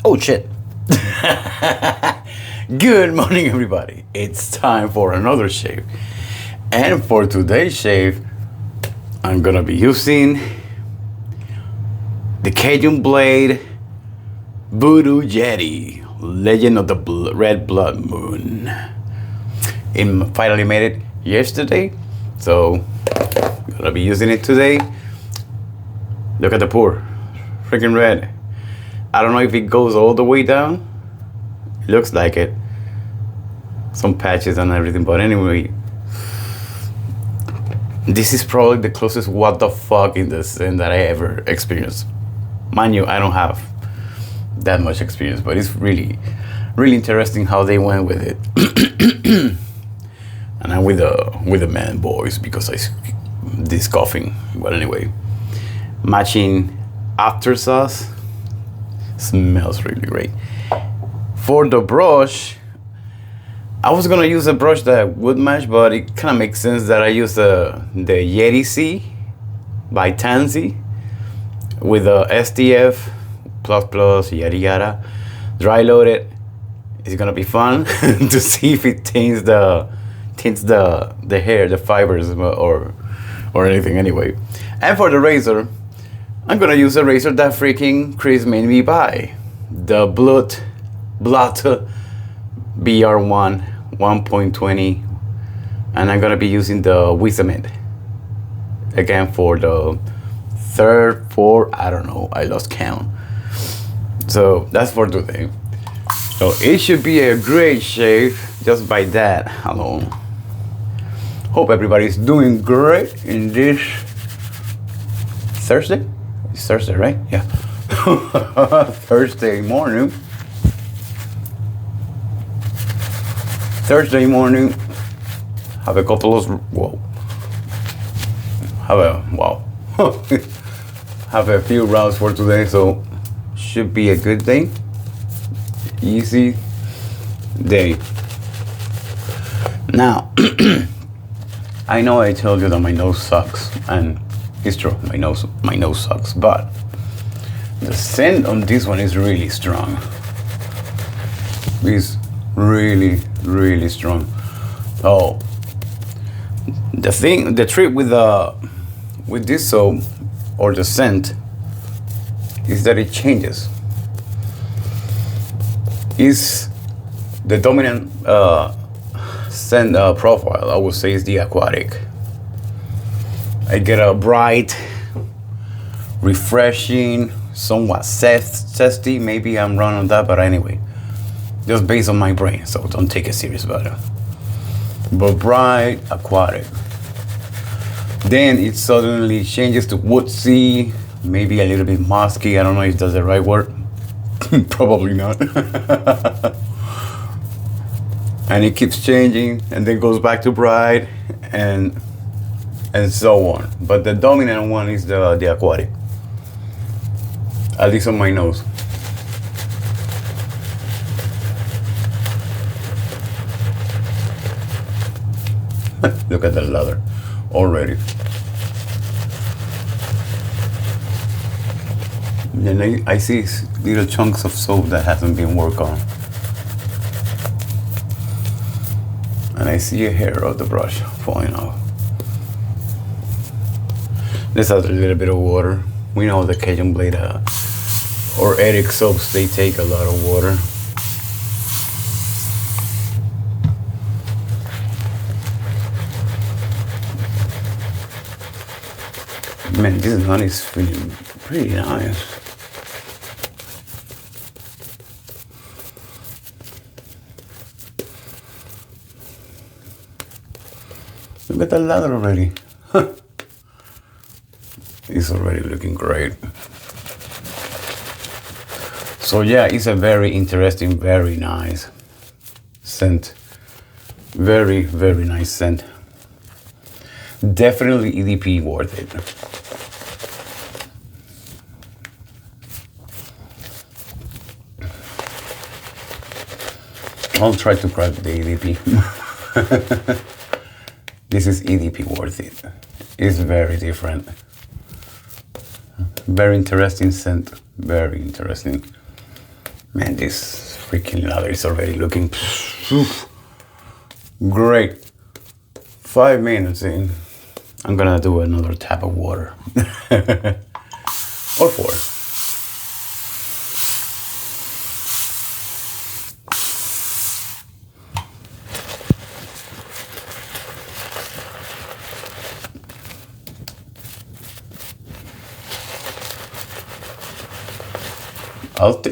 Oh shit. Good morning, everybody. It's time for another shave. And for today's shave, I'm gonna be using the Cajun Blade Voodoo Yeti, Legend of the Red Blood Moon. It finally made it yesterday, so I'm gonna be using it today. Look at the pour, freaking red. I don't know if it goes all the way down. It looks like it. Some patches and everything, but anyway, this is probably the closest what the fuck in the scent that I ever experienced. Mind you, I don't have that much experience, but it's really interesting how they went with it. And I'm with the man boys because this coughing. But anyway, matching aftersauce. Smells really great. For the brush, I was gonna use a brush that would match, but it kind of makes sense that I use the Yeti C by Tansy with the STF plus yada yada. Dry loaded. It's gonna be fun to see if it tints the hair, the fibers, or anything anyway. And for the razor, I'm gonna use a razor that freaking Chris made me buy, the Blutt BR1 1.20, and I'm gonna be using the Wisdom again for the third, fourth, I don't know, I lost count. So that's for today. So it should be a great shave just by that alone. Hope everybody's doing great in this Thursday. It's Thursday, right? Yeah. Thursday morning. Have a couple of have a few rounds for today, so should be a good day. Easy day. Now, I know I told you that my nose sucks, and it's true, my nose sucks, but the scent on this one is really strong. It's really strong. Oh, the trick with this soap or the scent is that it changes. Is the dominant scent profile, I would say, is the aquatic. I get a bright, refreshing, somewhat zesty. Maybe I'm wrong on that, but anyway, just based on my brain, so don't take it serious about it. But bright, aquatic. Then it suddenly changes to woodsy, maybe a little bit musky. I don't know if that's the right word. Probably not. And it keeps changing, and then goes back to bright, and so on. But the dominant one is the aquatic, at least on my nose. Look at the leather already. And I see little chunks of soap that hasn't been worked on. And I see a hair of the brush falling off. Let's add a little bit of water. We know the Cajun Blade or Eric soaps, they take a lot of water. Man, this one is feeling pretty nice. Look at the leather already. It's already looking great. So yeah, it's a very interesting, very nice scent. Very nice scent. Definitely EDP worth it. I'll try to crack the EDP. This is EDP worth it. It's very different. Very interesting scent. Very interesting. Man, this freaking lather is already looking great. 5 minutes in. I'm gonna do another tap of water. Or 4.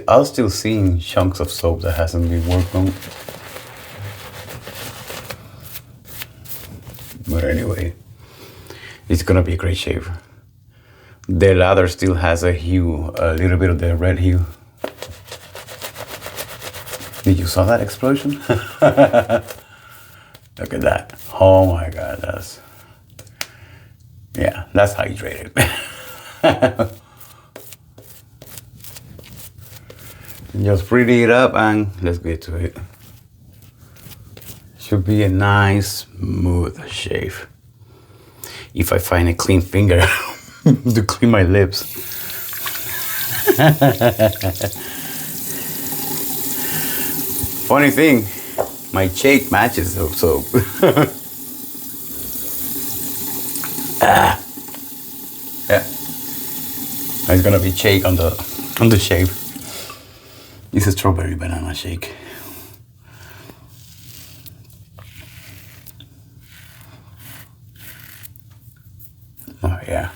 I'll still seeing chunks of soap that hasn't been worked on. But anyway, it's gonna be a great shave. The lather still has a hue, a little bit of the red hue. Did you saw that explosion? Look at that. Oh my God, that's hydrated. Just pretty it up and let's get to it. Should be a nice, smooth shave. If I find a clean finger to clean my lips. Funny thing, my shake matches the soap. Yeah, it's gonna be shake on the shave. It's a strawberry banana shake. Oh yeah.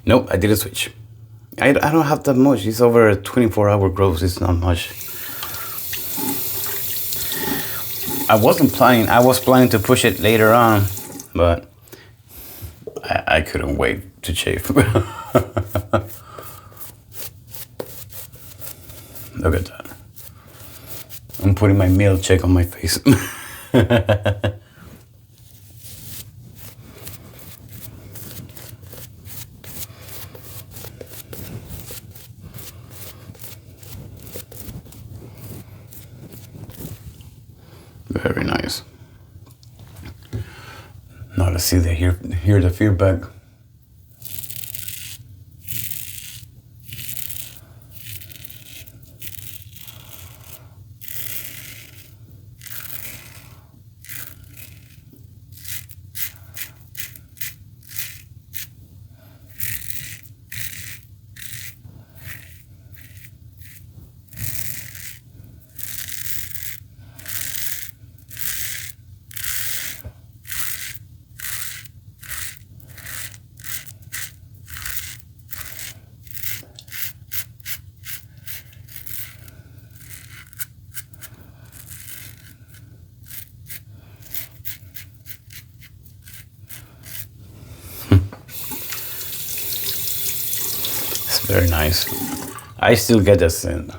Nope, I didn't switch. I don't have that much. It's over a 24-hour growth. It's not much. I was planning to push it later on, but I couldn't wait to shave. Look at that. I'm putting my meal check on my face. Very nice. Now let's see hear the feedback. Very nice. I still get the scent.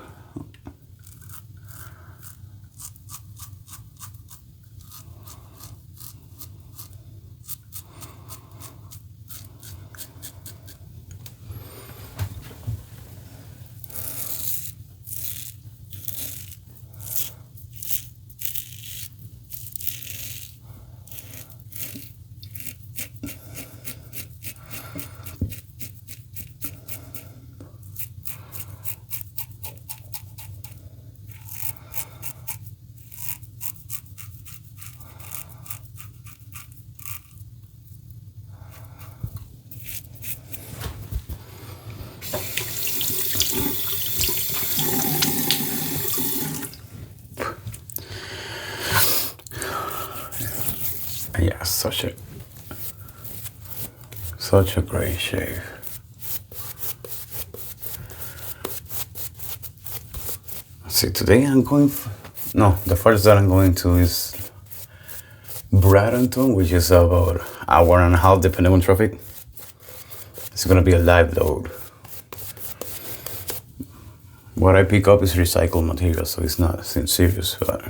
Yeah, such a great shave. See, today I'm going the first that I'm going to is Bradenton, which is about an hour and a half depending on traffic. It's gonna be a live load. what I pick up is recycled material, so it's not serious. But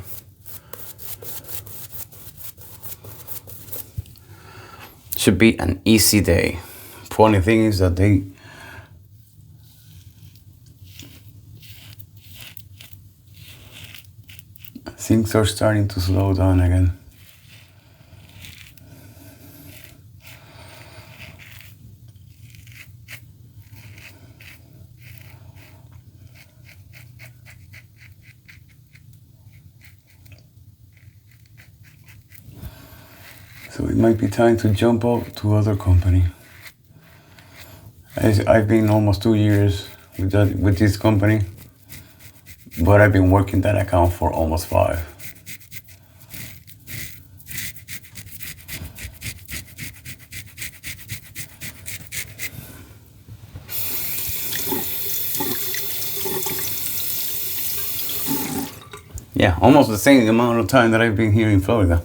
should be an easy day. Funny thing is that things are starting to slow down again. So it might be time to jump up to other company. I've been almost 2 years with this company, but I've been working that account for almost 5. Yeah, almost the same amount of time that I've been here in Florida.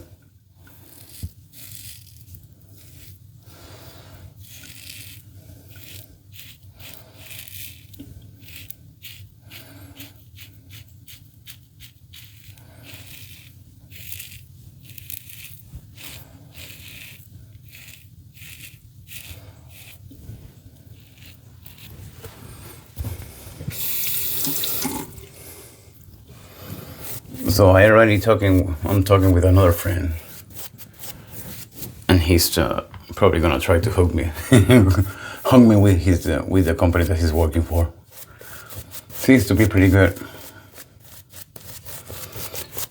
So I'm talking with another friend, and he's probably gonna try to hook me with the company that he's working for. Seems to be pretty good.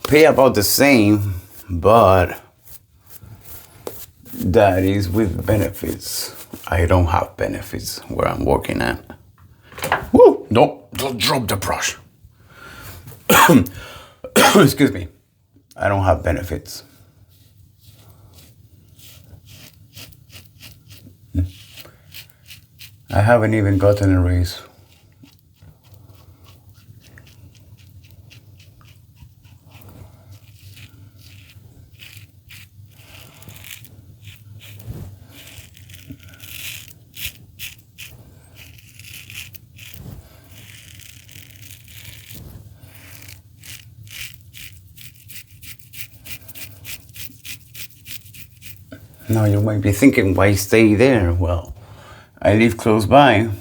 Pay about the same, but that is with benefits. I don't have benefits where I'm working at. Woo! Don't drop the brush. Excuse me. I don't have benefits. I haven't even gotten a raise. Now you might be thinking, why stay there? Well, I live close by.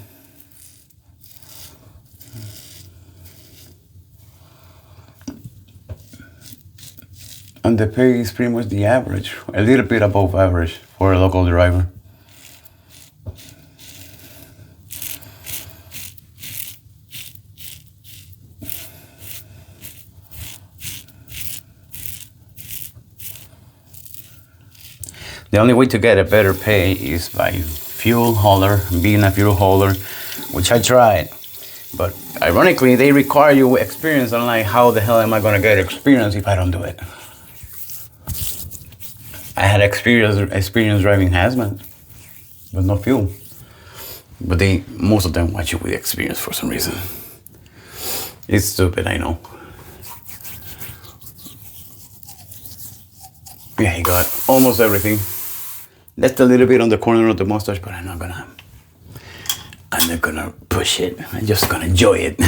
And the pay is pretty much the average, a little bit above average for a local driver. The only way to get a better pay is by being a fuel hauler, which I tried. But ironically, they require you experience. I'm like, how the hell am I gonna get experience if I don't do it? I had experience driving hazmat, but no fuel. But most of them want you with experience for some reason. It's stupid, I know. Yeah, he got almost everything. Left a little bit on the corner of the mustache, but I'm not gonna push it. I'm just gonna enjoy it.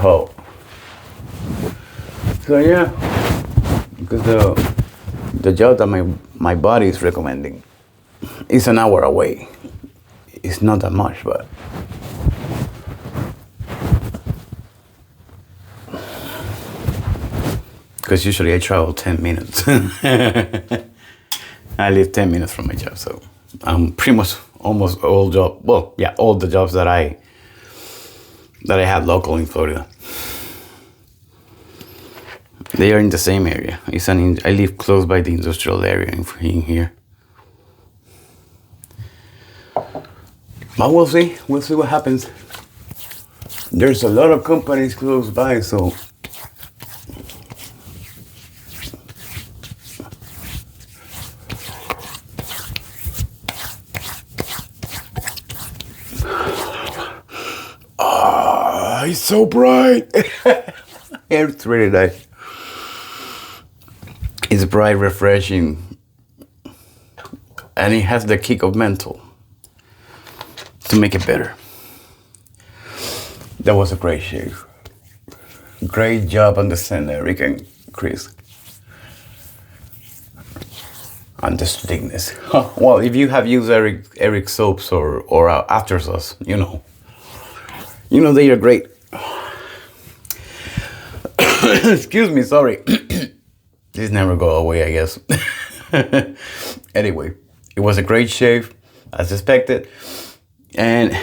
Oh. So yeah, because the job that my body is recommending is an hour away. It's not that much, but because usually I travel 10 minutes. I live 10 minutes from my job, so I'm pretty much almost all the jobs that I have local in Florida. They are in the same area. I live close by the industrial area in here. But we'll see what happens. There's a lot of companies close by, so it's so bright. It's really nice. It's bright, refreshing, and it has the kick of menthol to make it better. That was a great shave. Great job on the scent, Eric and Chris. And the thickness. Well, if you have used Eric soaps or aftersauce, you know they are great. Excuse me, sorry. This never go away, I guess. Anyway, it was a great shave, as expected. And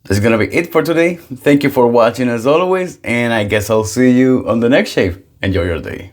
that's gonna be it for today. Thank you for watching as always, and I guess I'll see you on the next shave. Enjoy your day.